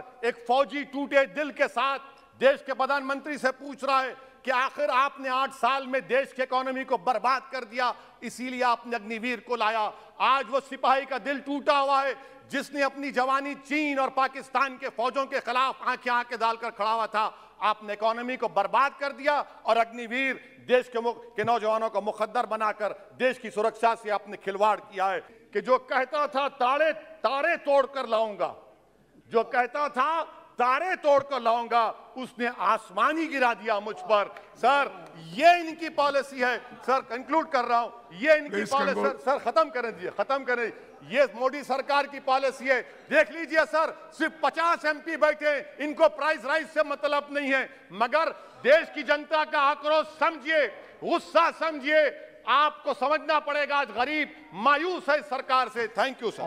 पर एक फौजी टूटे दिल के साथ देश के प्रधानमंत्री से पूछ रहा है कि आखिर आपने 8 साल में देश की इकोनॉमी को बर्बाद कर दिया, इसीलिए आपने अग्निवीर को लाया। आज वो सिपाही का दिल टूटा हुआ है जिसने अपनी जवानी चीन और पाकिस्तान के फौजों के खिलाफ आंखें डालकर खड़ा हुआ था। आपने इकोनॉमी को बर्बाद कर दिया और अग्निवीर देश के नौजवानों को मुखद्दर बनाकर देश की सुरक्षा से आपने खिलवाड़ किया है। कि जो कहता था तारे तारे तोड़कर लाऊंगा, जो कहता था तारे तोड़कर लाऊंगा, उसने आसमान ही गिरा दिया मुझ पर। सर, ये इनकी पॉलिसी है। सर, कंक्लूड कर रहा हूं, ये इनकी पॉलिसी। सर खत्म करें दीजिए, खत्म करें। ये मोदी सरकार की पॉलिसी है। देख लीजिए सर, सिर्फ 50 एमपी बैठे, इनको प्राइस राइज से मतलब नहीं है, मगर देश की जनता का आक्रोश समझिए, गुस्सा समझिए। आपको समझना पड़ेगा, आज गरीब मायूस है सरकार से। Thank you sir.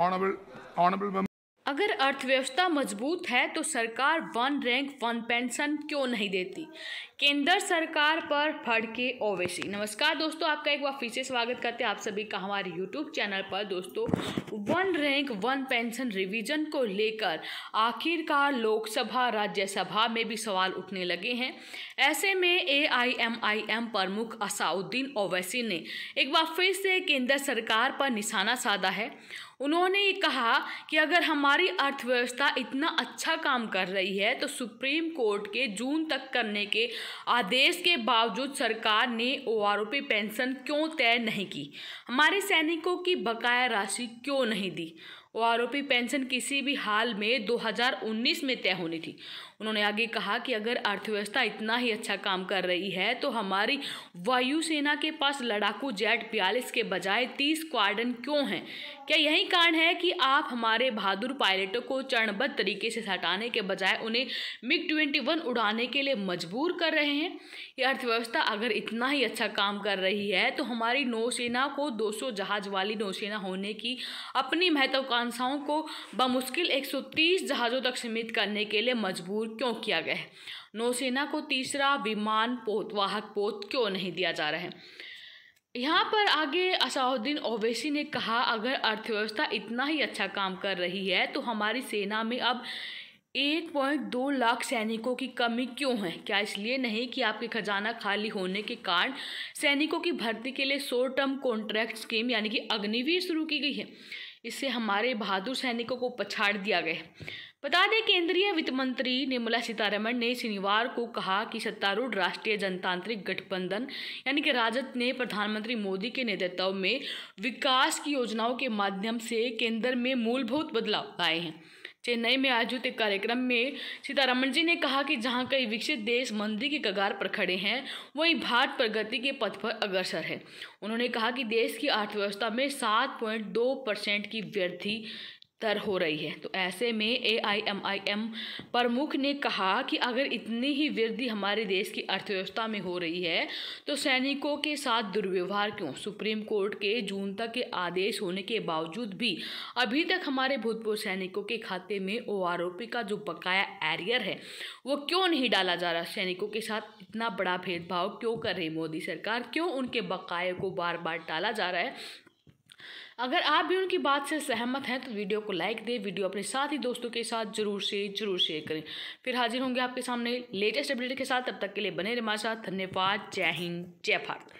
ऑनरेबल अगर अर्थव्यवस्था मजबूत है तो सरकार 1 रैंक 1 पेंशन क्यों नहीं देती? केंद्र सरकार पर भड़के ओवैसी। नमस्कार दोस्तों, आपका एक बार फिर से स्वागत करते हैं आप सभी का हमारे यूट्यूब चैनल पर। दोस्तों, 1 रैंक 1 पेंशन रिवीजन को लेकर आखिरकार लोकसभा राज्यसभा में भी सवाल उठने लगे हैं। ऐसे में AIMIM प्रमुख असाउद्दीन ओवैसी ने एक बार फिर से केंद्र सरकार पर निशाना साधा है। उन्होंने ये कहा कि अगर हमारी अर्थव्यवस्था इतना अच्छा काम कर रही है तो सुप्रीम कोर्ट के जून तक करने के आदेश के बावजूद सरकार ने OROP पेंशन क्यों तय नहीं की, हमारे सैनिकों की बकाया राशि क्यों नहीं दी। OROP पेंशन किसी भी हाल में 2019 में तय होनी थी। उन्होंने आगे कहा कि अगर अर्थव्यवस्था इतना ही अच्छा काम कर रही है तो हमारी वायुसेना के पास लड़ाकू जेट 42 के बजाय 30 स्क्वाड्रन क्यों हैं? क्या यही कारण है कि आप हमारे बहादुर पायलटों को चरणबद्ध तरीके से हटाने के बजाय उन्हें MiG-21 उड़ाने के लिए मजबूर कर रहे हैं? ये अर्थव्यवस्था अगर इतना ही अच्छा काम कर रही है तो हमारी नौसेना को 200 जहाज वाली नौसेना होने की अपनी महत्वाकांक्षाओं को बमुश्किल 130 जहाज़ों तक सीमित करने के लिए मजबूर क्यों किया गया है? नौसेना को तीसरा विमान वाहक पोत क्यों नहीं दिया जा रहा है? यहाँ पर आगे असाउद्दीन ओवैसी ने कहा, अगर अर्थव्यवस्था इतना ही अच्छा काम कर रही है तो हमारी सेना में अब 1.2 लाख सैनिकों की कमी क्यों है? क्या इसलिए नहीं कि आपके खजाना खाली होने के कारण सैनिकों की भर्ती के लिए शॉर्ट टर्म कॉन्ट्रैक्ट स्कीम यानी कि अग्निवीर शुरू की गई है? इससे हमारे बहादुर सैनिकों को पछाड़ दिया गया है। बता दें, केंद्रीय वित्त मंत्री निर्मला सीतारमण ने शनिवार को कहा कि सत्तारूढ़ राष्ट्रीय जनतांत्रिक गठबंधन यानी कि राजद ने प्रधानमंत्री मोदी के नेतृत्व में विकास की योजनाओं के माध्यम से केंद्र में मूलभूत बदलाव लाए हैं। चेन्नई में आयोजित एक कार्यक्रम में सीतारमण जी ने कहा कि जहां कई विकसित देश मंदी के कगार पर खड़े हैं, वहीं भारत प्रगति के पथ पर अग्रसर है। उन्होंने कहा कि देश की अर्थव्यवस्था में 7.2% की वृद्धि दर हो रही है। तो ऐसे में AIMIM प्रमुख ने कहा कि अगर इतनी ही वृद्धि हमारे देश की अर्थव्यवस्था में हो रही है तो सैनिकों के साथ दुर्व्यवहार क्यों? सुप्रीम कोर्ट के जून तक के आदेश होने के बावजूद भी अभी तक हमारे भूतपूर्व सैनिकों के खाते में OROP का जो बकाया एरियर है वो क्यों नहीं डाला जा रहा? सैनिकों के साथ इतना बड़ा भेदभाव क्यों कर रही मोदी सरकार? क्यों उनके बकाये को बार बार टाला जा रहा है? अगर आप भी उनकी बात से सहमत हैं तो वीडियो को लाइक दें, वीडियो अपने साथी दोस्तों के साथ जरूर शेयर करें। फिर हाजिर होंगे आपके सामने लेटेस्ट अपडेट के साथ। तब तक के लिए बने रहिए हमारे साथ। धन्यवाद। जय हिंद, जय भारत।